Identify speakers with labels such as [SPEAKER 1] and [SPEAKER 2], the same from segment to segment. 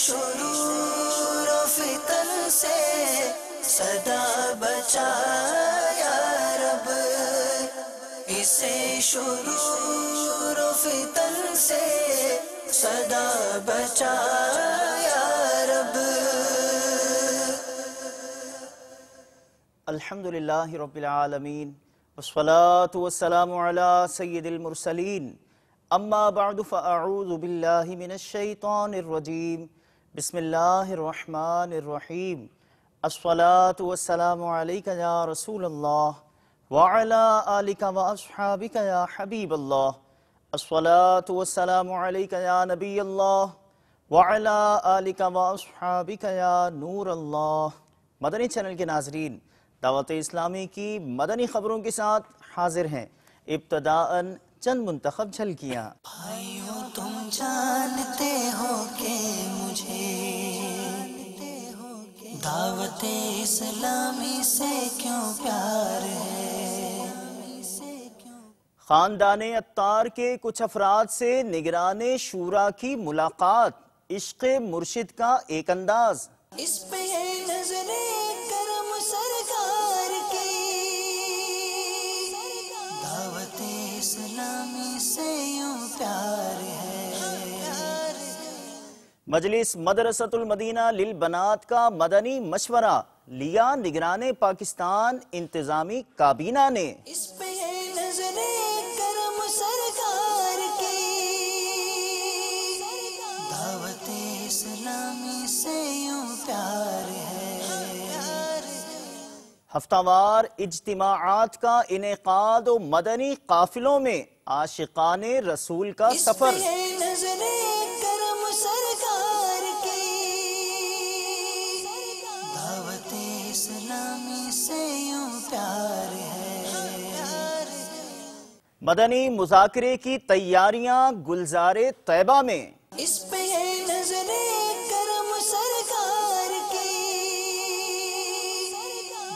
[SPEAKER 1] شرور و فتن سے صدا بچا یا رب، اسے شرور و فتن سے صدا بچا یا رب۔
[SPEAKER 2] الحمدللہ رب العالمین والصلاة والسلام علی سید المرسلین، اما بعد فاعوذ باللہ من الشیطان الرجیم، بسم اللہ الرحمن الرحیم، الصلاة والسلام علیک یا رسول اللہ وعلی آلک واصحابک یا حبیب اللہ، الصلاة والسلام علیک یا نبی اللہ وعلی آلک واصحابک یا نور اللہ۔ مدنی چینل کے ناظرین، دعوت اسلامی کی مدنی خبروں کے ساتھ حاضر ہیں۔ ابتداءً چند منتخب جھلکیاں۔
[SPEAKER 1] بھائیو تم جانتے ہو کہ مجھے دعوت اسلامی سے کیوں پیار ہے۔
[SPEAKER 2] خاندان عطار کے کچھ افراد سے نگران شورا کی ملاقات، عشق مرشد کا ایک انداز۔
[SPEAKER 1] اس پہ ہے نظر کرم سرکار کی، دعوت اسلامی سے یوں پیار ہے۔
[SPEAKER 2] مجلس مدرسۃ المدینہ للبنات کا مدنی مشورہ لیا نگران پاکستان انتظامی کابینہ نے۔
[SPEAKER 1] اس پہ ہے نظر کرم سرکار کی، دعوت اسلامی سے یوں پیار ہے۔
[SPEAKER 2] ہفتہ وار اجتماعات کا انعقاد و مدنی قافلوں میں عاشقان رسول کا سفر۔
[SPEAKER 1] اس پہ ہے نظر کرم سرکار کی، دعوت اسلامی سے یوں پیار ہے۔
[SPEAKER 2] مدنی مذاکرے کی تیاریاں گلزار طیبہ میں۔
[SPEAKER 1] اس پہ ہے نظر کرم سرکار کی،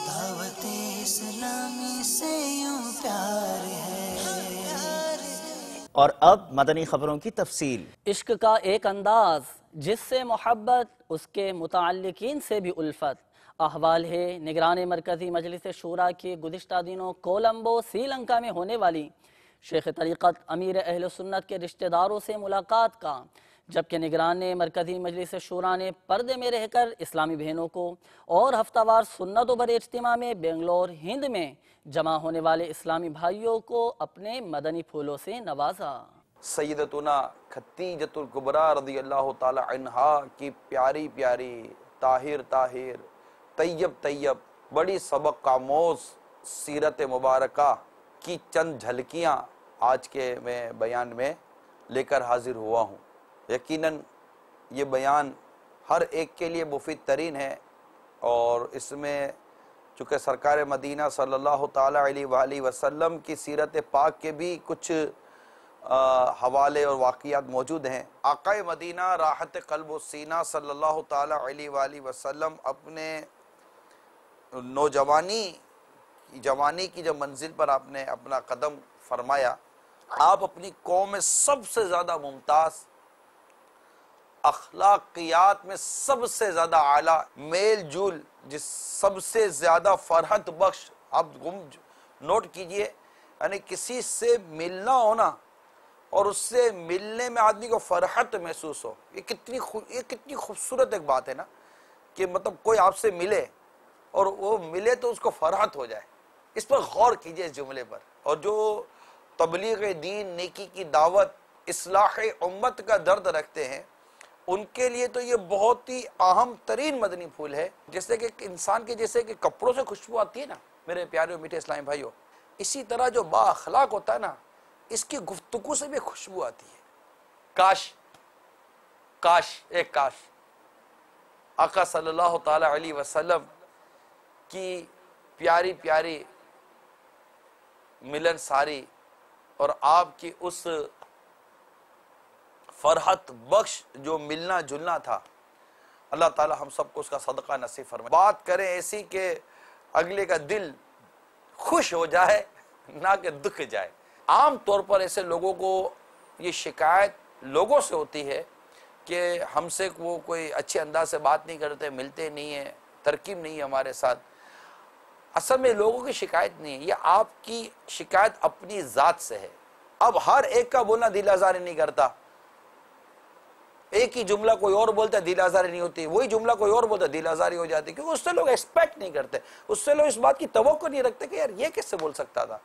[SPEAKER 1] دعوت اسلامی سے یوں پیار ہے۔
[SPEAKER 2] اور اب مدنی خبروں کی تفصیل۔
[SPEAKER 3] عشق کا ایک انداز، جس سے محبت اس کے متعلقین سے بھی الفت۔ احوال ہے نگران مرکزی مجلس شورا کی گزشتہ دنوں کولمبو سری لنکا میں ہونے والی شیخ طریقت امیر اہل سنت کے رشتہ داروں سے ملاقات کا، جبکہ نگران مرکزی مجلس شورا نے پردے میں رہ کر اسلامی بہنوں کو اور ہفتہ وار سنت و بر اجتماع میں بنگلور ہند میں جمع ہونے والے اسلامی بھائیوں کو اپنے مدنی پھولوں سے نوازا۔
[SPEAKER 4] سیدتنا خدیجۃ الکبریٰ رضی اللہ تعالی عنہا کی پیاری پیاری، طاہر طاہر، طیب طیب، بڑی سبق آموز سیرت مبارکہ کی چند جھلکیاں آج کے میں بیان میں لے کر حاضر ہوا ہوں۔ یقیناً یہ بیان ہر ایک کے لیے مفید ترین ہے، اور اس میں چونکہ سرکار مدینہ صلی اللہ تعالیٰ علیہ وآلہ وسلم کی سیرت پاک کے بھی کچھ حوالے اور واقعات موجود ہیں۔ آقا مدینہ راحت قلب و سینہ صلی اللہ تعالیٰ علیہ وآلہ وسلم اپنے جوانی کی جب منزل پر آپ نے اپنا قدم فرمایا، آپ اپنی قوم میں سب سے زیادہ ممتاز، اخلاقیات میں سب سے زیادہ اعلیٰ، میل جول جس سب سے زیادہ فرحت بخش، آپ نوٹ کیجئے، یعنی کسی سے ملنا ہونا اور اس سے ملنے میں آدمی کو فرحت محسوس ہو، یہ کتنی خوبصورت ایک بات ہے نا، کہ مطلب کوئی آپ سے ملے اور وہ ملے تو اس کو فرحت ہو جائے۔ اس پر غور کیجئے اس جملے پر، اور جو تبلیغ دین، نیکی کی دعوت، اصلاح امت کا درد رکھتے ہیں، ان کے لیے تو یہ بہت ہی اہم ترین مدنی پھول ہے۔ جیسے کہ انسان کے جیسے کہ کپڑوں سے خوشبو آتی ہے نا میرے پیارے اور میٹھے اسلامی بھائیوں، اسی طرح جو با اخلاق ہوتا ہے نا، اس کی گفتگو سے بھی خوشبو آتی ہے۔ کاش آقا صلی اللہ تعالیٰ علیہ وسلم کی پیاری پیاری ملن ساری اور آپ کی اس فرحت بخش جو ملنا جلنا تھا، اللہ تعالی ہم سب کو اس کا صدقہ نصیب فرمائے۔ بات کریں ایسی کہ اگلے کا دل خوش ہو جائے نہ کہ دکھ جائے۔ عام طور پر ایسے لوگوں کو یہ شکایت لوگوں سے ہوتی ہے کہ ہم سے وہ کوئی اچھے انداز سے بات نہیں کرتے، ملتے نہیں ہیں، ترکیب نہیں ہے ہمارے ساتھ. اصل میں لوگوں کی شکایت نہیں ہے، یہ آپ کی شکایت اپنی ذات سے ہے. اب ہر ایک کا بولنا دل آزاری نہیں کرتا. ایک ہی جملہ کوئی اور بولتا ہے دل آزاری نہیں ہوتی، وہی جملہ کوئی اور بولتا ہے دل آزاری ہو جاتی، کیونکہ اس سے لوگ ایکسپیکٹ نہیں کرتے، اس سے لوگ اس بات کی توقع نہیں رکھتے کہ یار یہ کس سے بول سکتا تھا.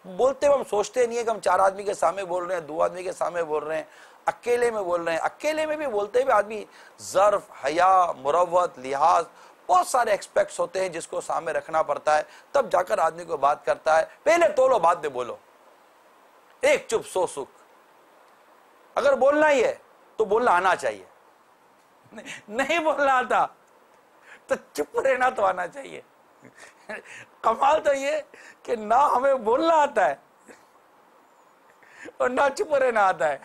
[SPEAKER 4] بولتے ہم سوچتے نہیں ہے کہ ہم 4 آدمی کے سامنے بول رہے ہیں، 2 آدمی کے سامنے بول رہے ہیں، اکیلے میں بول رہے ہیں. اکیلے میں بھی بولتے ہوئے آدمی ظرف، حیا، مروت، لحاظ، بہت سارے ایکسپیکٹس ہوتے ہیں جس کو سامنے رکھنا پڑتا ہے، تب جا کر آدمی کو بات کرتا ہے. پہلے تولو بعد میں بولو، ایک چپ 100 سکھ. اگر بولنا ہی ہے تو بولنا آنا چاہیے، نہیں بولنا آتا تو چپ رہنا تو آنا چاہیے. کمال تو یہ کہ نہ ہمیں بولنا آتا ہے اور نہ چپ رہنا آتا ہے.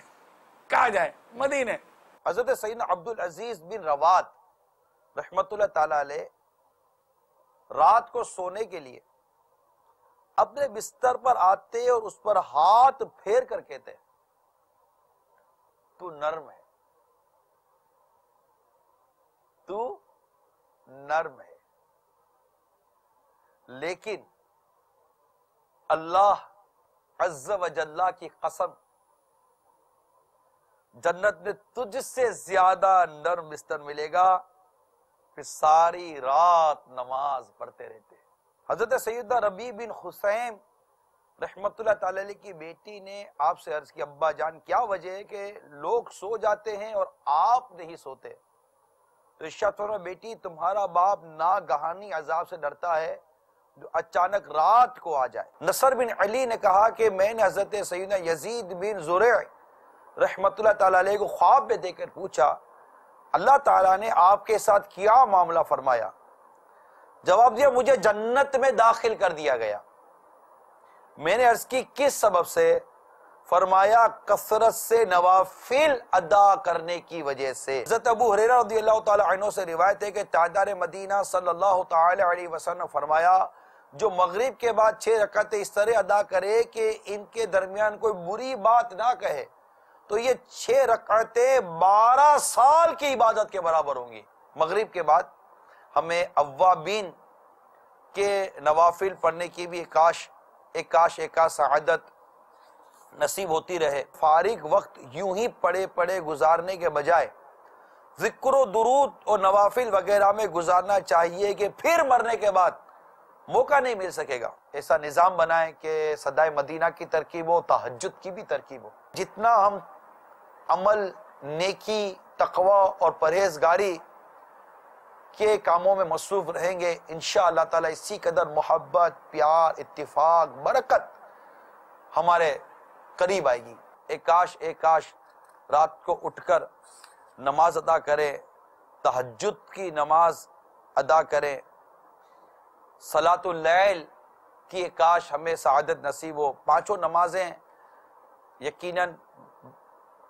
[SPEAKER 4] کہاں جائے؟ مدینے. حضرت سیدنا عبدالعزیز بن رواد رحمت اللہ تعالی علیہ رات کو سونے کے لیے اپنے بستر پر آتے اور اس پر ہاتھ پھیر کر کہتے تو نرم ہے، تو نرم ہے، لیکن اللہ عز و جل کی قسم جنت میں تجھ سے زیادہ نرم بستر ملے گا. پھر ساری رات نماز پڑھتے رہتے. حضرت سیدہ ربیع بن خثیم رحمت اللہ تعالی علیہ کی بیٹی نے آپ سے عرض کی ابا جان کیا وجہ ہے کہ لوگ سو جاتے ہیں اور آپ نہیں سوتے؟ تو ارشاد فرمایا بیٹی تمہارا باپ ناگہانی عذاب سے ڈرتا ہے جو اچانک رات کو آ جائے. نصر بن علی نے کہا کہ میں نے حضرت سیدنا یزید بن زریع رحمت اللہ تعالی علیہ کو خواب میں دیکھ کر پوچھا اللہ تعالیٰ نے آپ کے ساتھ کیا معاملہ فرمایا؟ جواب دیا مجھے جنت میں داخل کر دیا گیا. میں نے عرض کی کس سبب سے؟ فرمایا کثرت سے نوافل ادا کرنے کی وجہ سے. حضرت ابو ہریرہ رضی اللہ تعالی عنہ سے روایت ہے کہ تاجدار مدینہ صلی اللہ تعالی علیہ وسلم فرمایا جو مغرب کے بعد 6 رکعتیں اس طرح ادا کرے کہ ان کے درمیان کوئی بری بات نہ کہے تو یہ 6 رکعتیں 12 سال کی عبادت کے برابر ہوں گی. مغرب کے بعد ہمیں اوابین کے نوافل پڑھنے کی بھی ایک کاش سعادت نصیب ہوتی رہے. فارغ وقت یوں ہی پڑے گزارنے کے بجائے ذکر و درود اور نوافل وغیرہ میں گزارنا چاہیے کہ پھر مرنے کے بعد موقع نہیں مل سکے گا. ایسا نظام بنائیں کہ صدائے مدینہ کی ترکیب ہو، تہجد کی بھی ترکیب ہو. جتنا ہم عمل، نیکی، تقوی اور پرہیزگاری کے کاموں میں مصروف رہیں گے انشاءاللہ تعالی اسی قدر محبت، پیار، اتفاق، برکت ہمارے قریب آئے گی. ایک کاش رات کو اٹھ کر نماز ادا کریں، تہجد کی نماز ادا کریں، صلاۃ اللیل کی ایک کاش ہمیں سعادت نصیب ہو. 5 نمازیں یقیناً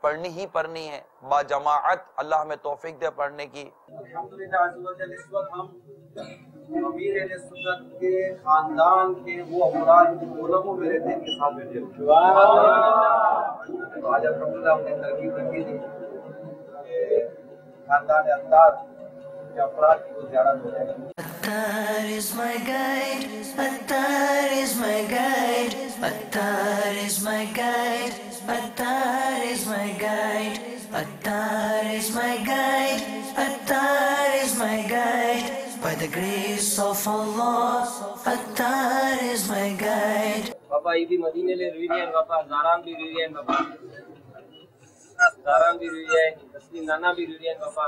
[SPEAKER 4] پڑھنی ہی پڑھنی ہے با جماعت. اللہ ہمیں توفیق دے پڑھنے کی.
[SPEAKER 5] الحمدللہ عز و جل اس وقت ہم امیر اہل سنت کے خاندان کے وہ افراد جو علماء میں رہتے ہیں ان کے ساتھ بیٹھے ہوئے ہیں. آج الحمدللہ ہم نے ترکیب رکھی تھی کہ خاندان اطہار کے افراد کی وہ زیارت ہو جائے.
[SPEAKER 1] Attar is my guide, Attar is my guide, Attar is my guide, Attar is my guide, Attar is my guide, Attar is my guide. By the grace of Allah, Attar is my guide.
[SPEAKER 6] Papa idi Madine le ruriyen papa Zaram bhi ruriyen papa Zaram bhi ruriyen asli nana bhi ruriyen papa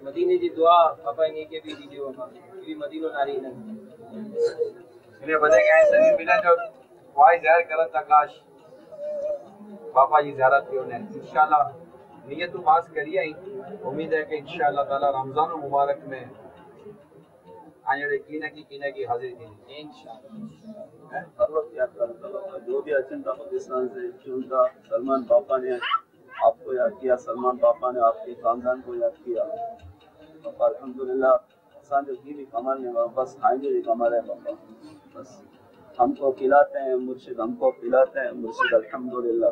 [SPEAKER 6] Madine di dua papa ini ke bhi dijiye papa idi Madino nari na
[SPEAKER 5] انہیں بتائے گئے سبھی ملا جو خواہی ظاہر کرت آکاش پاپا جی زیارت کی انہیں انشاءاللہ نیت تو پاس کری آئی. امید ہے کہ انشاءاللہ تعالی رمضان مبارک میں آنے کینہ کی حاضر کی انشاءاللہ.
[SPEAKER 7] ہر وقت یاد کرتا جو بھی اچھن تھا پاکستان سے کیوں کا سلمان پاپا نے آپ کو یاد کیا، سلمان پاپا نے آپ کے خاندان کو یاد کیا. پاپا الحمدللہ آسان جو کی بھی کمال نے بس کھائیں گے بھی کمال ہے. پاپا بس ہم کو کھلاتے ہیں مرشد، ہم کو پلاتے ہیں مرشد الحمدللہ.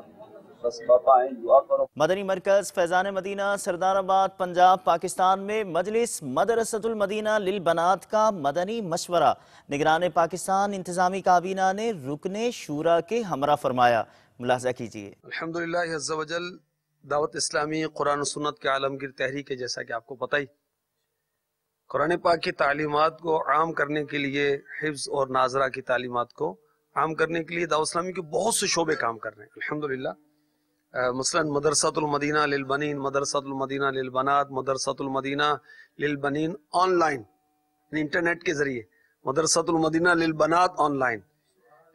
[SPEAKER 7] بس باپا آئیں دعا کرو.
[SPEAKER 2] مدنی مرکز فیضان مدینہ سردار آباد پنجاب پاکستان میں مجلس مدرسۃ المدینہ للبنات کا مدنی مشورہ نگران پاکستان انتظامی کابینہ نے رکن شورا کے ہمراہ فرمایا. ملاحظہ کیجیے.
[SPEAKER 8] الحمدللہ عز و جل دعوت اسلامی قرآن و سنت کے عالمگیر تحریک ہے. جیسا کہ آپ کو پتہ ہی قرآن پاک کی تعلیمات کو عام کرنے کے لیے، حفظ اور ناظرہ کی تعلیمات کو عام کرنے کے لیے دعوت اسلامی کے بہت سے شعبے کام کر رہے ہیں الحمدللہ. مثلا مدرسۃ المدینہ للبنین، مدرسۃ المدینہ للبنات، مدرسۃ المدینہ للبنین آن لائن یعنی انٹرنیٹ کے ذریعے، مدرسۃ المدینہ للبنات آن لائن،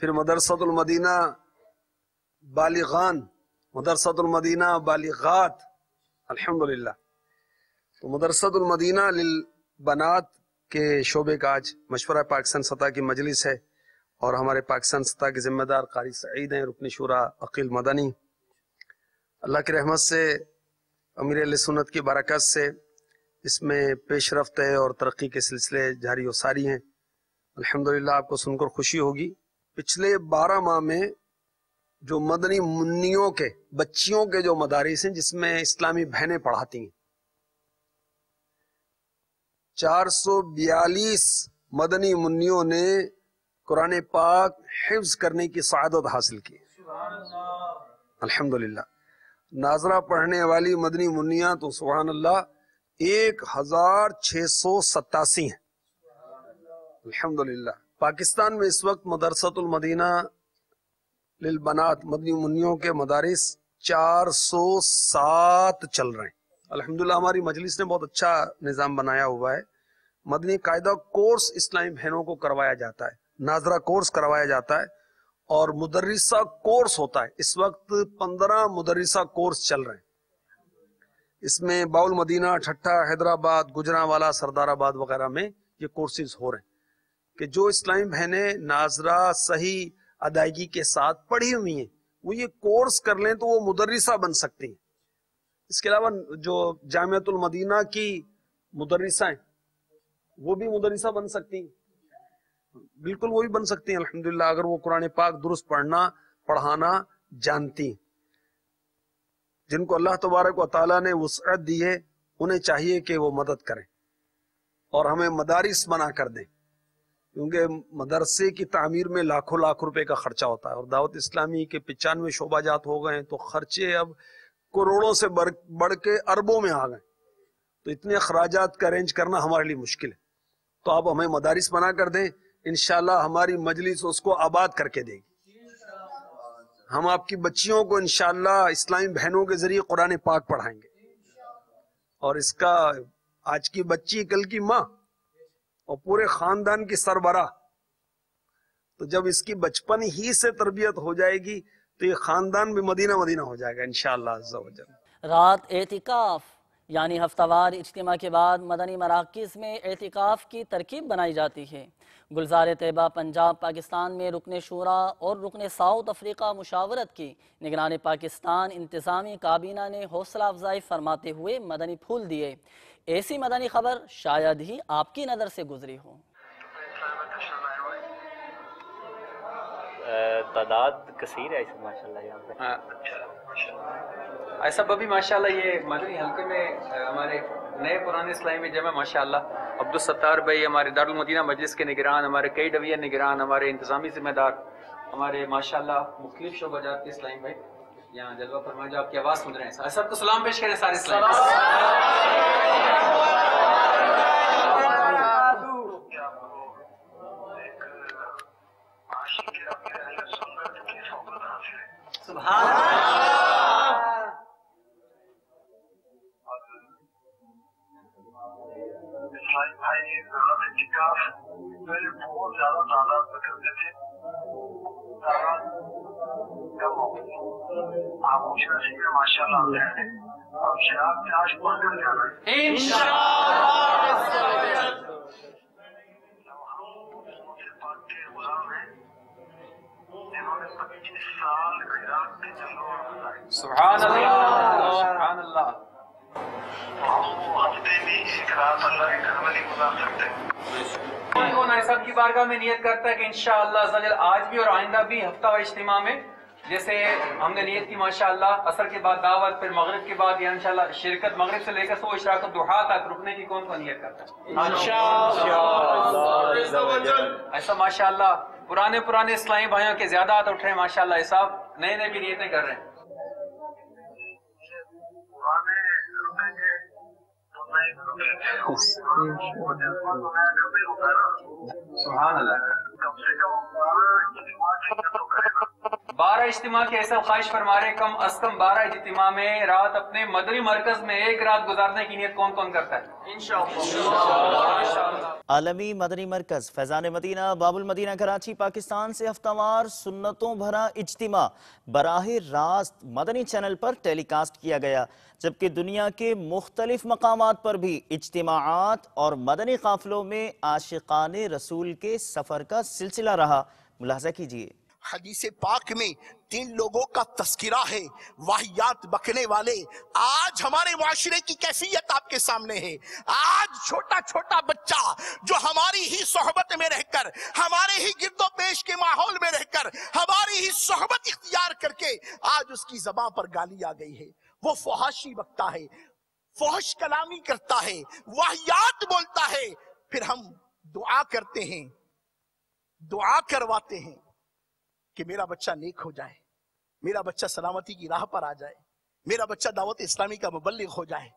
[SPEAKER 8] پھر مدرسۃ المدینہ بالغان، مدرسۃ المدینہ بالغات الحمدللہ. تو مدرسۃ المدینہ للبنات کے شعبے کا آج مشورہ پاکستان سطح کی مجلس ہے، اور ہمارے پاکستان سطح کے ذمہ دار قاری سعید ہیں، رکن شورا عقیل مدنی. اللہ کی رحمت سے، امیر اہل سنت کی برکت سے اس میں پیش رفت ہے اور ترقی کے سلسلے جاری و ساری ہیں الحمدللہ. آپ کو سن کر خوشی ہوگی، پچھلے 12 ماہ میں جو مدنی منیوں کے بچیوں کے جو مدارس ہیں جس میں اسلامی بہنیں پڑھاتی ہیں، 442 مدنی منیوں نے قرآن پاک حفظ کرنے کی سعادت حاصل کی الحمدللہ. ناظرہ پڑھنے والی مدنی منیاں تو سبحان اللہ 1687 ہیں الحمدللہ. پاکستان میں اس وقت مدرسۃ المدینہ للبنات مدنی منیوں کے مدارس 407 چل رہے ہیں الحمدللہ. ہماری مجلس نے بہت اچھا نظام بنایا ہوا ہے. مدنی قاعدہ کورس اسلامی بہنوں کو کروایا جاتا ہے، ناظرہ کورس کروایا جاتا ہے، اور مدرسہ کورس ہوتا ہے. اس وقت 15 مدرسہ کورس چل رہے ہیں. اس میں باول مدینہ، ٹھٹھا، حیدرآباد، گجرانوالہ، سردار آباد وغیرہ میں یہ کورسز ہو رہے ہیں کہ جو اسلامی بہنیں ناظرہ صحیح ادائیگی کے ساتھ پڑھی ہوئی ہیں وہ یہ کورس کر لیں تو وہ مدرسہ بن سکتی ہیں. اس کے علاوہ جو جامعۃ المدینہ کی مدرسہ ہیں وہ بھی مدرسہ بن سکتی ہیں، بالکل وہ بھی بن سکتی ہیں الحمدللہ، اگر وہ قرآن پاک درست پڑھانا جانتی ہیں. جن کو اللہ تبارک و تعالیٰ نے وسعت دی ہے انہیں چاہیے کہ وہ مدد کریں اور ہمیں مدارس بنا کر دیں، کیونکہ مدرسے کی تعمیر میں لاکھوں لاکھ روپے کا خرچہ ہوتا ہے، اور دعوت اسلامی کے 95 شعبہ جات ہو گئے ہیں تو خرچے اب کروڑوں سے بڑھ کے اربوں میں آ گئے. تو اتنے اخراجات کا ارینج کرنا ہمارے لیے مشکل ہے. تو آپ ہمیں مدارس بنا کر دیں، انشاءاللہ ہماری مجلس اس کو آباد کر کے دے گی. ہم آپ کی بچیوں کو انشاءاللہ اسلامی بہنوں کے ذریعے قرآن پاک پڑھائیں گے، اور اس کا آج کی بچی کل کی ماں اور پورے خاندان کی سربراہ. تو جب اس کی بچپن ہی سے تربیت ہو جائے گی تو یہ خاندان بھی مدینہ مدینہ ہو جائے گا انشاءاللہ عز و جل.
[SPEAKER 3] رات اعتکاف یعنی ہفتہ وار اجتماع کے بعد مدنی مراکز میں اعتکاف کی ترکیب بنائی جاتی ہے. گلزار طیبہ پنجاب پاکستان میں رکن شورا اور رکن ساؤتھ افریقہ مشاورت کی نگران پاکستان انتظامی کابینہ نے حوصلہ افزائی فرماتے ہوئے مدنی پھول دیے. ایسی مدنی خبر شاید ہی آپ کی نظر سے گزری ہو.
[SPEAKER 9] تعداد کثیر ہے اس ماشاءاللہ یہاں پہ.
[SPEAKER 5] ایسا ابھی ماشاءاللہ یہ مدنی حلقے میں ہمارے نئے پرانے اسلامی میں جمع ماشاءاللہ عبدالستار بھائی ہمارے دارالمدینہ مجلس کے نگران، ہمارے کئی ڈویژن نگران، ہمارے انتظامی ذمہ دار، ہمارے ماشاءاللہ مختلف شعبہ جات کے اسلامی بھائی یہاں جلوہ فرمائے جو آپ کی آواز سن رہے ہیں. سب کو سلام پیش کریں سارے اسلامی. سبحان
[SPEAKER 10] میرے بہت زیادہ تعداد میں کرتے تھے، کم ہو گئی. آپ خوش نصیب ہیں ماشاءاللہ آتے ہیں. اب شراب پیاش پڑھ کر جانا غلام ہیں جنہوں نے 25 سال عراق کے جنگوں میں گزارے.
[SPEAKER 5] سبحان اللہ سبحان اللہ.
[SPEAKER 10] ہم ہفتے میں ایک رات اللہ کے گھر میں نہیں گزار سکتے.
[SPEAKER 5] نائب صاحب کی بارگاہ میں نیت کرتا ہے کہ انشاءاللہ آج بھی اور آئندہ بھی ہفتہ وار اجتماع میں جیسے ہم نے نیت کی ماشاءاللہ عصر کے بعد دعوت، پھر مغرب کے بعد یا انشاءاللہ شرکت، مغرب سے لے کر صبح اشراق الضحیٰ تک رکنے کی کون نیت کرتا ہے؟ ایسا ماشاءاللہ پرانے اسلامی بھائیوں کے زیادہ ہاتھ اٹھ رہے ہیں ماشاءاللہ، یہ صاحب نئے نئے بھی نیتیں کر رہے ہیں. سبحان اللہ. 12 اجتماع کی ایسا خواہش فرما رہے، کم از کم 12 اجتماع میں رات اپنے مدنی مرکز میں ایک رات گزارنے کی نیت کون کون کرتا ہے؟ انشاءاللہ.
[SPEAKER 2] عالمی مدنی مرکز فیضان مدینہ باب المدینہ کراچی پاکستان سے ہفتہ وار سنتوں بھرا اجتماع براہ راست مدنی چینل پر ٹیلی کاسٹ کیا گیا، جبکہ دنیا کے مختلف مقامات پر بھی اجتماعات اور مدنی قافلوں میں عاشقان رسول کے سفر کا سلسلہ رہا. ملاحظہ کیجیے.
[SPEAKER 11] حدیث پاک میں 3 لوگوں کا تذکرہ ہے، واہیات بکنے والے. آج ہمارے معاشرے کی کیفیت آپ کے سامنے ہے. آج چھوٹا چھوٹا بچہ جو ہماری ہی صحبت میں رہ کر، ہمارے ہی گرد و پیش کے ماحول میں رہ کر، ہماری ہی صحبت اختیار کر کے آج اس کی زبان پر گالی آ گئی ہے. وہ فحاشی بکتا ہے، فحش کلامی کرتا ہے، واہیات بولتا ہے. پھر ہم دعا کرتے ہیں، دعا کرواتے ہیں کہ میرا بچہ نیک ہو جائے، میرا بچہ سلامتی کی راہ پر آ جائے، میرا بچہ دعوت اسلامی کا مبلغ ہو جائے.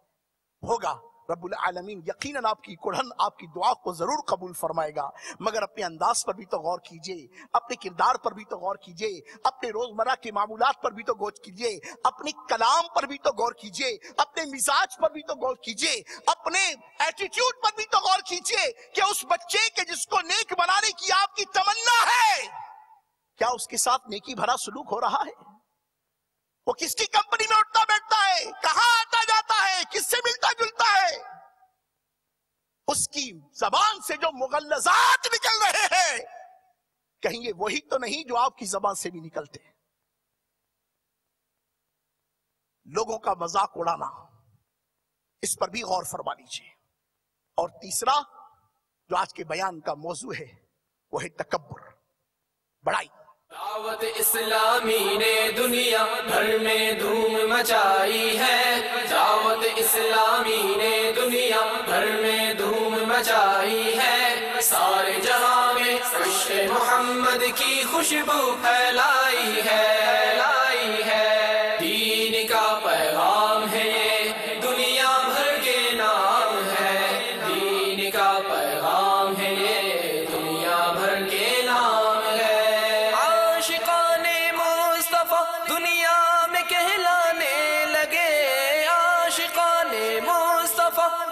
[SPEAKER 11] ہوگا رب العالمین یقیناً آپ کی کڑھن، آپ کی دعا کو ضرور قبول فرمائے گا. مگر اپنے انداز پر بھی تو غور کیجئے، اپنے کردار پر بھی تو غور کیجئے، اپنے روزمرہ کے معمولات پر بھی تو غور کیجئے، اپنے کلام پر بھی تو غور کیجئے، اپنے مزاج پر بھی تو غور کیجئے، اپنے ایٹیٹیوڈ پر بھی تو غور کیجئے کہ اس بچے کے جس کو نیک بنانے کی آپ کی تمنا ہے، کیا اس کے ساتھ نیکی بھرا سلوک ہو رہا ہے؟ وہ کس کی کمپنی میں اٹھتا بیٹھتا ہے، کہاں آتا جاتا ہے، کس سے ملتا جلتا ہے؟ اس کی زبان سے جو مغلظات نکل رہے ہیں، کہیں یہ وہی تو نہیں جو آپ کی زبان سے بھی نکلتے ہیں؟ لوگوں کا مذاق اڑانا، اس پر بھی غور فرما لیجیے. اور تیسرا جو آج کے بیان کا موضوع ہے وہ ہے تکبر، بڑائی.
[SPEAKER 12] دعوت اسلامی نے دنیا بھر میں دھوم مچائی ہے، دعوت اسلامی نے دنیا بھر میں دھوم مچائی ہے، سارے جہاں میں عشق محمد کی خوشبو پھیلائی ہے، دین کا پیغام ہے یہ دنیا بھر کے نام ہے، دین کا پیغام ہے یہ دنیا بھر کے نام.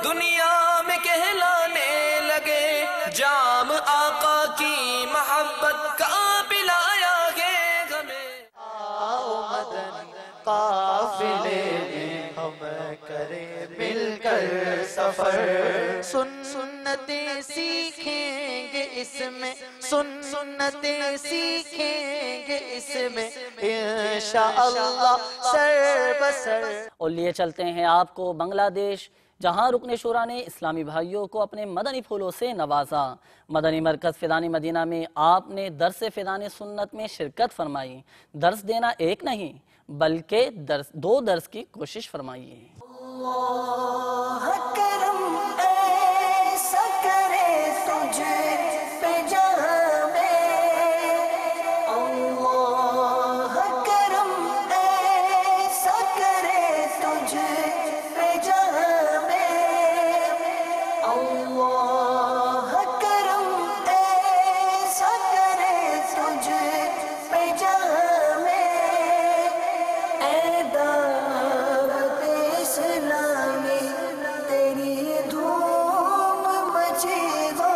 [SPEAKER 12] دنیا میں کہلانے لگے، جام آقا کی محبت کا پلایا گے ہمیں.
[SPEAKER 1] آؤ مدنی قافلے میں ہم کریں مل کر سفر، سنتیں سیکھیں گے اس میں، سنتیں سیکھیں گے اس میں انشاءاللہ سر بسر.
[SPEAKER 3] اور لیے چلتے ہیں آپ کو بنگلہ دیش، جہاں رکن شورا نے اسلامی بھائیوں کو اپنے مدنی پھولوں سے نوازا. مدنی مرکز فیضان مدینہ میں آپ نے درس فیضان سنت میں شرکت فرمائی. درس دینا ایک نہیں بلکہ 2 درس کی کوشش فرمائی.
[SPEAKER 1] اللہ کرم ایسا کرے تجھے پہ جہاں میں، اللہ کرم ایسا کرے تجھے پہ جہاں میں، اللہ کرم ایسا کرے تجھے پہ جہاں میں. اے دعوت اسلامی تیری دھوم مچی ہو،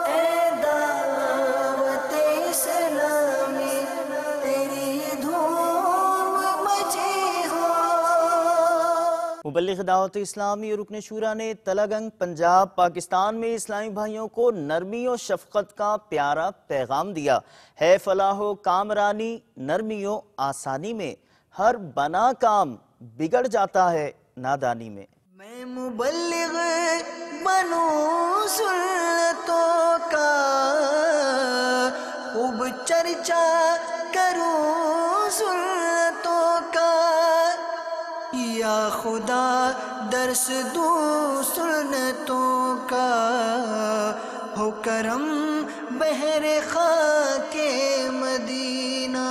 [SPEAKER 1] اے دعوت اسلامی تیری دھوم مچی ہو.
[SPEAKER 2] مبلغ دعوت اسلامی اور رکن شورا نے تلگنگ پنجاب پاکستان میں اسلامی بھائیوں کو نرمی و شفقت کا پیارا پیغام دیا ہے. فلاح و کامرانی نرمی و آسانی میں، ہر بنا کام بگڑ جاتا ہے نادانی میں.
[SPEAKER 1] میں مبلغ بنوں سنتوں کا خوب چرچا کروں سنتوں کا، یا خدا درس دوں سنتوں کا، ہو کرم بحر خاک مدینہ،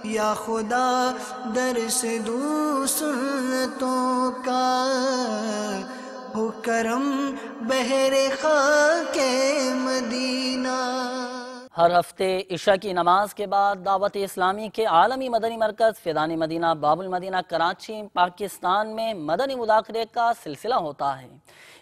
[SPEAKER 1] یا خدا درس دوں سنتوں کا، ہو کرم بحر خاک مدینہ۔
[SPEAKER 3] ہر ہفتے عشاء کی نماز کے بعد دعوت اسلامی کے عالمی مدنی مرکز فیضان مدینہ باب المدینہ کراچی پاکستان میں مدنی مذاکرے کا سلسلہ ہوتا ہے۔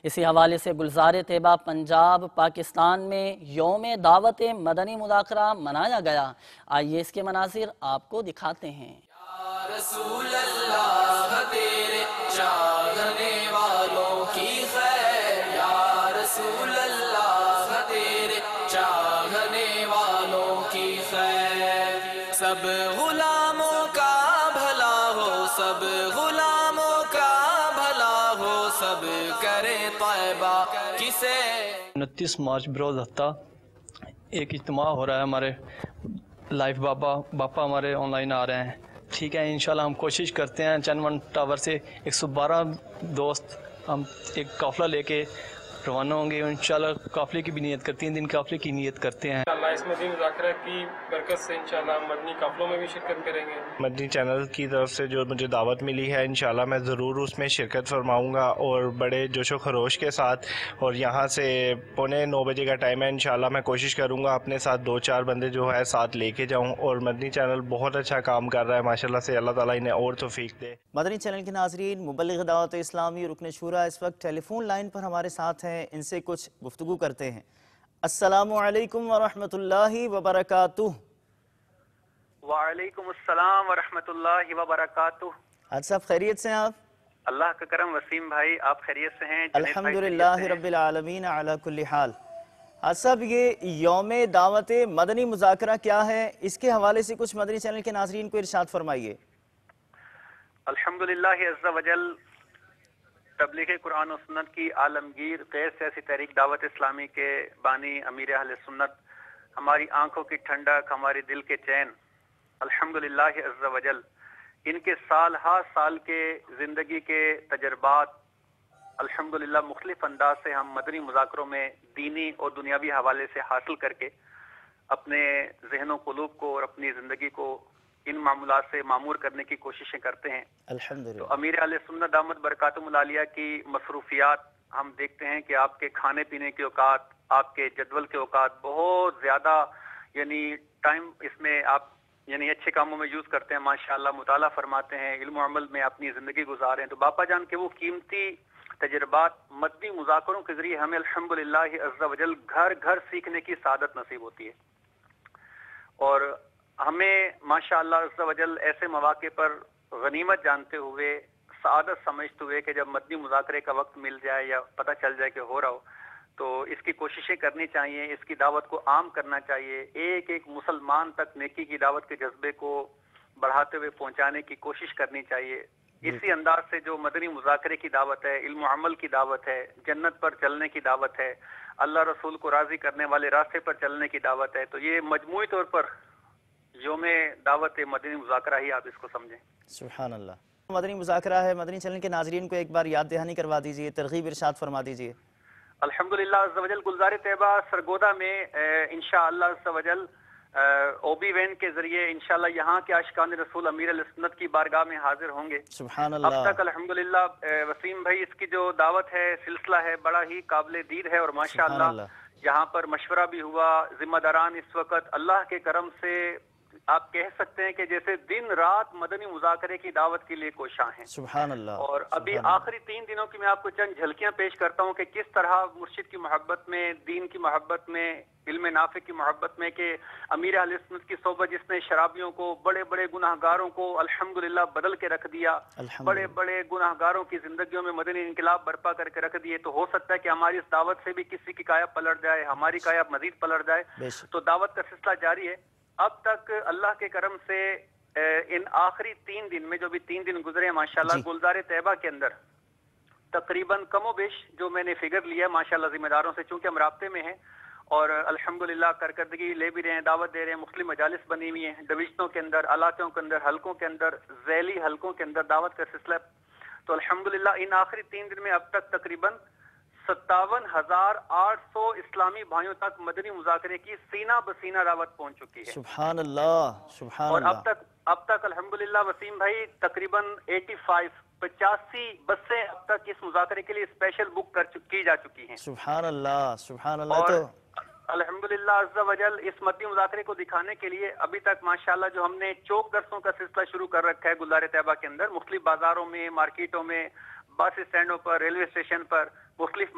[SPEAKER 3] اسی حوالے سے گلزار طیبہ پنجاب پاکستان میں یوم دعوت مدنی مذاکرہ منایا گیا۔ آئیے اس کے مناظر آپ کو دکھاتے ہیں۔
[SPEAKER 12] یا رسول اللہ تیرے چاہنے والوں کی خیر، یا رسول اللہ تیرے چاہنے والوں کی خیر، سب غلاموں کا بھلا ہو، سب غلاموں کا بھلا ہو، سب کرے طیبہ کسے۔
[SPEAKER 13] 29 مارچ بروز ہفتہ ایک اجتماع ہو رہا ہے، ہمارے لائف باپا ہمارے آن لائن آ رہے ہیں، ٹھیک ہے۔ انشاءاللہ ہم کوشش کرتے ہیں چند ون ٹاور سے 112 دوست ہم ایک قافلہ لے کے روانہ ہوں گے، انشاءاللہ قافلے کی بھی نیت کرتے ہیں، دن قافلے کی نیت کرتے ہیں۔
[SPEAKER 14] انشاءاللہ اس مدنی مذاکرہ کی برکت سے انشاءاللہ ہم مدنی قافلوں میں بھی شرکت کریں گے۔ مدنی چینل کی طرف سے جو مجھے دعوت ملی ہے، انشاءاللہ میں ضرور اس میں شرکت فرماؤں گا اور بڑے جوش و خروش کے ساتھ، اور یہاں سے 8:45 بجے کا ٹائم ہے، انشاءاللہ میں کوشش کروں گا اپنے ساتھ 2-4 بندے جو ہے ساتھ لے کے جاؤں، اور مدنی چینل بہت اچھا کام کر رہا ہے ماشاءاللہ سے، اللہ تعالیٰ انہیں اور توفیق دے۔
[SPEAKER 2] مدنی چینل کے ناظرین، مبلغ دعوت اسلامی رکن شورا اس وقت ٹیلی فون لائن پر ہمارے ساتھ ہیں، ان سے کچھ گفتگو کرتے ہیں۔ السلام علیکم ورحمۃ اللہ وبرکاتہ۔
[SPEAKER 15] وعلیکم السلام ورحمۃ اللہ وبرکاتہ۔
[SPEAKER 2] حاج صاحب خیریت سے ہیں آپ؟
[SPEAKER 15] اللہ کا کرم، وسیم بھائی آپ خیریت سے ہیں؟
[SPEAKER 2] الحمدللہ رب العالمین علی کل حال۔ حاج صاحب یہ یوم دعوت مدنی مذاکرہ کیا ہے، اس کے حوالے سے کچھ مدنی چینل کے ناظرین کو ارشاد فرمائیے۔
[SPEAKER 15] الحمدللہ عز و جل تبلیغ قرآن و سنت کی عالمگیر غیر سیاسی تحریک دعوت اسلامی کے بانی امیر اہل سنت، ہماری آنکھوں کی ٹھنڈک، ہمارے دل کے چین، الحمدللہ عز و جل ان کے سال ہا سال کے زندگی کے تجربات الحمدللہ مختلف انداز سے ہم مدنی مذاکروں میں دینی اور دنیاوی حوالے سے حاصل کر کے اپنے ذہن و قلوب کو اور اپنی زندگی کو ان معاملات سے معمور کرنے کی کوششیں کرتے ہیں۔
[SPEAKER 2] الحمدللہ
[SPEAKER 15] تو امیر اہل سنت دامت برکاتہم العالیہ کی مصروفیات ہم دیکھتے ہیں کہ آپ کے کھانے پینے کے اوقات، آپ کے جدول کے اوقات بہت زیادہ، یعنی ٹائم اس میں آپ یعنی اچھے کاموں میں یوز کرتے ہیں، ماشاءاللہ مطالعہ فرماتے ہیں، علم و عمل میں اپنی زندگی گزارے ہیں۔ تو باپا جان کے وہ قیمتی تجربات مدنی مذاکروں کے ذریعے ہمیں الحمدللہ عز و جل گھر گھر سیکھنے کی سعادت نصیب ہوتی ہے، اور ہمیں ماشاءاللہ عز و جل ایسے مواقع پر غنیمت جانتے ہوئے، سعادت سمجھتے ہوئے کہ جب مدنی مذاکرے کا وقت مل جائے یا پتہ چل جائے کہ ہو رہا ہو تو اس کی کوششیں کرنی چاہیے، اس کی دعوت کو عام کرنا چاہیے، ایک ایک مسلمان تک نیکی کی دعوت کے جذبے کو بڑھاتے ہوئے پہنچانے کی کوشش کرنی چاہیے۔ اسی انداز سے جو مدنی مذاکرے کی دعوت ہے، علم و عمل کی دعوت ہے، جنت پر چلنے کی دعوت ہے، اللہ رسول کو راضی کرنے والے راستے پر چلنے کی دعوت ہے، تو یہ مجموعی طور پر یوم دعوت مدنی مذاکرہ ہی آپ اس کو سمجھیں۔
[SPEAKER 2] سبحان اللہ۔ مدنی مذاکرہ ہے، مدنی چینل کے ناظرین کو ایک بار یاد دہانی کروا دیجئے، ترغیب ارشاد فرما دیجئے۔
[SPEAKER 15] الحمدللہ عز و جل گلزار طیبہ سرگودا میں انشاءاللہ عز و جل او بی وین کے ذریعے انشاءاللہ یہاں کے عاشقان رسول امیر علیہ سنت کی بارگاہ میں حاضر ہوں گے۔
[SPEAKER 2] سبحان اللہ۔
[SPEAKER 15] اب تک الحمدللہ وسیم بھائی اس کی جو دعوت ہے، سلسلہ ہے، بڑا ہی قابل دید ہے، اور ماشاءاللہ یہاں پر مشورہ بھی ہوا، ذمہ داران اس وقت اللہ کے کرم سے آپ کہہ سکتے ہیں کہ جیسے دن رات مدنی مذاکرے کی دعوت کے لیے کوشاں ہیں۔
[SPEAKER 2] سبحان اللہ۔
[SPEAKER 15] اور ابھی آخری 3 دنوں کی میں آپ کو چند جھلکیاں پیش کرتا ہوں کہ کس طرح مرشد کی محبت میں، دین کی محبت میں، علم نافع کی محبت میں، کہ امیر اہل سنت کی صحبت جس نے شرابیوں کو، بڑے بڑے گناہ گاروں کو الحمدللہ بدل کے رکھ دیا، بڑے بڑے گناہ گاروں کی زندگیوں میں مدنی انقلاب برپا کر کے رکھ دیے، تو ہو سکتا ہے کہ ہماری اس دعوت سے بھی کسی کی کایا پلٹ جائے، ہماری کایا مزید پلٹ جائے۔ تو دعوت کا سلسلہ جاری ہے۔ اب تک اللہ کے کرم سے ان آخری 3 دن میں، جو بھی 3 دن گزرے ہیں ماشاءاللہ، گلزار طیبہ کے اندر تقریباً کم و بیش جو میں نے فگر لیا ہے ماشاءاللہ ذمہ داروں سے، چونکہ ہم رابطے میں ہیں اور الحمدللہ کارکردگی لے بھی رہے ہیں، دعوت دے رہے ہیں، مختلف مجالس بنی ہوئی ہیں ڈویژنوں کے اندر، علاقوں کے اندر، حلقوں کے اندر، ذیلی حلقوں کے اندر دعوت کا سلسلہ۔ تو الحمدللہ ان آخری 3 دن میں اب تک تقریباً 57,800 اسلامی بھائیوں تک مدنی مذاکرے کی سینہ بسینہ دعوت پہنچ چکی ہے۔
[SPEAKER 2] سبحان اللہ سبحان
[SPEAKER 15] اور
[SPEAKER 2] اللہ۔
[SPEAKER 15] اب تک الحمدللہ وسیم بھائی تقریباً 85 بسیں اب تک اس مذاکرے کے لیے اسپیشل بک کی جا چکی ہیں۔
[SPEAKER 2] سبحان اللہ سبحان اللہ۔
[SPEAKER 15] اور
[SPEAKER 2] تو
[SPEAKER 15] الحمدللہ عز و جل اس مدنی مذاکرے کو دکھانے کے لیے ابھی تک ماشاءاللہ جو ہم نے چوک درسوں کا سلسلہ شروع کر رکھا ہے گلزار طیبہ کے اندر، مختلف بازاروں میں، مارکیٹوں میں، بس اسٹینڈوں پر، ریلوے اسٹیشن پر، مختلف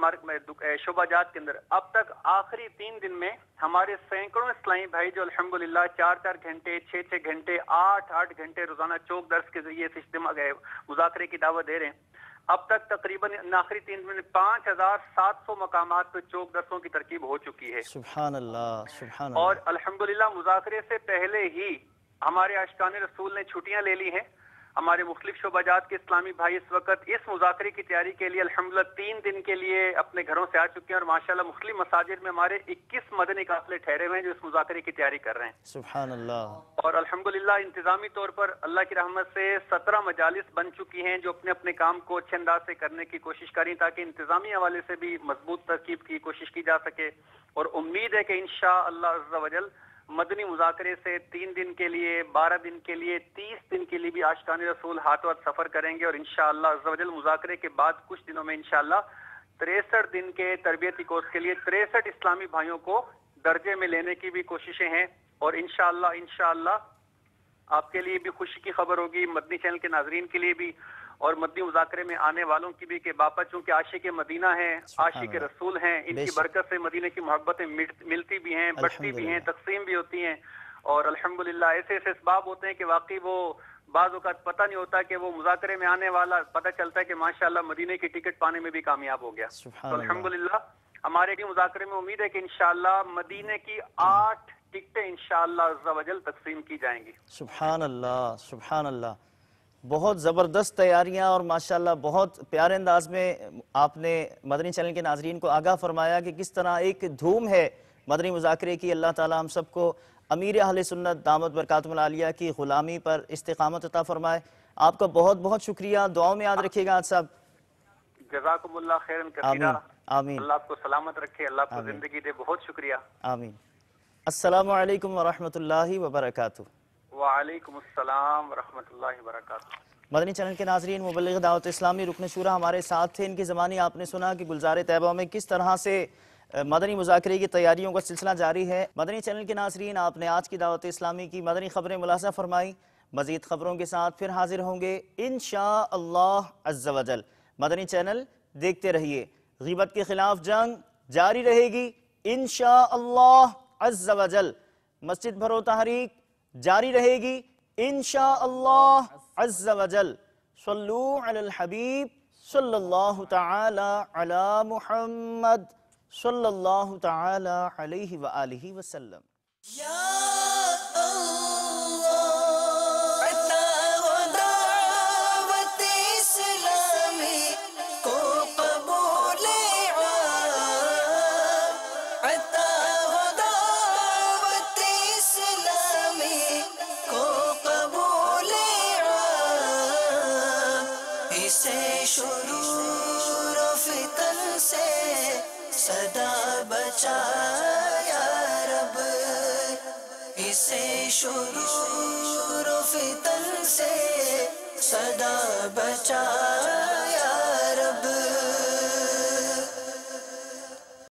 [SPEAKER 15] شعبہ جات کے اندر، اب تک آخری 3 دن میں ہمارے سینکڑوں اسلامی بھائی جو الحمدللہ 4 گھنٹے، 6 گھنٹے، 8 گھنٹے روزانہ چوک درس کے ذریعے سے مذاکرے کی دعوت دے رہے ہیں۔ اب تک تقریباً آخری 3 دن میں 5,700 مقامات پہ چوک درسوں کی ترکیب ہو چکی ہے۔
[SPEAKER 2] سبحان اللہ سبحان اللہ۔
[SPEAKER 15] اور الحمدللہ مذاکرے سے پہلے ہی ہمارے عاشقان رسول نے چھٹیاں لے لی ہیں۔ ہمارے مختلف شعبہ جات کے اسلامی بھائی اس وقت اس مذاکرے کی تیاری کے لیے الحمدللہ 3 دن کے لیے اپنے گھروں سے آ چکے ہیں، اور ماشاءاللہ مختلف مساجد میں ہمارے 21 مدنی قافلے ٹھہرے ہوئے ہیں جو اس مذاکرے کی تیاری کر رہے ہیں۔
[SPEAKER 2] سبحان اللہ۔
[SPEAKER 15] اور الحمدللہ انتظامی طور پر اللہ کی رحمت سے 17 مجالس بن چکی ہیں جو اپنے اپنے کام کو اچھے انداز سے کرنے کی کوشش کریں تاکہ انتظامی حوالے سے بھی مضبوط ترکیب کی کوشش کی جا سکے۔ اور امید ہے کہ انشاءاللہ عز و جل مدنی مذاکرے سے 3 دن کے لیے، 12 دن کے لیے، 30 دن کے لیے بھی عاشقان رسول ہاتھ ہاتھ سفر کریں گے، اور انشاءاللہ عز و جل مذاکرے کے بعد کچھ دنوں میں انشاءاللہ 63 دن کے تربیتی کورس کے لیے 63 اسلامی بھائیوں کو درجے میں لینے کی بھی کوششیں ہیں۔ اور انشاءاللہ آپ کے لیے بھی خوشی کی خبر ہوگی، مدنی چینل کے ناظرین کے لیے بھی، اور مدنی مذاکرے میں آنے والوں کی بھی، کہ باپا چونکہ عاشق مدینہ ہیں، عاشق رسول ہیں، ان کی برکت سے مدینہ کی محبتیں ملتی بھی ہیں، بڑھتی بھی ہیں، تقسیم بھی ہوتی ہیں۔ اور الحمدللہ ایسے اسباب ہوتے ہیں کہ واقعی وہ بعض اوقات پتہ نہیں ہوتا کہ وہ مذاکرے میں آنے والا پتہ چلتا ہے کہ ماشاءاللہ مدینے کی ٹکٹ پانے میں بھی کامیاب ہو گیا۔ تو الحمدللہ ہمارے بھی مذاکرے میں امید ہے کہ انشاءاللہ مدینے کی 8 ٹکٹیں انشاءاللہ عز و جل تقسیم کی جائیں گی۔
[SPEAKER 2] سبحان اللہ سبحان اللہ۔ بہت زبردست تیاریاں، اور ماشاءاللہ بہت پیارے انداز میں آپ نے مدنی چینل کے ناظرین کو آگاہ فرمایا کہ کس طرح ایک دھوم ہے مدنی مذاکرے کی۔ اللہ تعالی ہم سب کو امیر اہل سنت دامت برکاتہم العالیہ کی غلامی پر استقامت عطا فرمائے۔ آپ کا بہت بہت شکریہ، دعاؤں میں یاد رکھیے گا آج صاحب۔
[SPEAKER 15] جزاکم اللہ خیرن کثیرہ۔
[SPEAKER 2] آمین۔
[SPEAKER 15] اللہ آپ کو سلامت رکھے، اللہ آپ کو زندگی دے، بہت شکریہ۔
[SPEAKER 2] آمین۔ السلام علیکم ورحمۃ اللہ وبرکاتہ۔
[SPEAKER 15] وعلیکم السلام ورحمۃ اللہ وبرکاتہ۔
[SPEAKER 2] مدنی چینل کے ناظرین، مبلغ دعوت اسلامی رکن شورا ہمارے ساتھ تھے۔ ان کی زبانی آپ نے سنا کہ گلزار طیبہ میں کس طرح سے مدنی مذاکرے کی تیاریوں کا سلسلہ جاری ہے۔ مدنی چینل کے ناظرین، آپ نے آج کی دعوت اسلامی کی مدنی خبریں ملاحظہ فرمائی۔ مزید خبروں کے ساتھ پھر حاضر ہوں گے انشاءاللہ عز و جل۔ مدنی چینل دیکھتے رہیے۔ غیبت کے خلاف جنگ جاری رہے گی انشاءاللہ عز و جل۔ مسجد بھرو تحریک جاری رہے گی انشاءاللہ عز و جل۔ صلو علی الحبیب صلی اللہ تعالی علی محمد صلی اللہ تعالی علیہ وآلہ وسلم۔
[SPEAKER 1] شرور و فتن سے صدا بچا یا رب، اسے شرور و فتن سے صدا بچا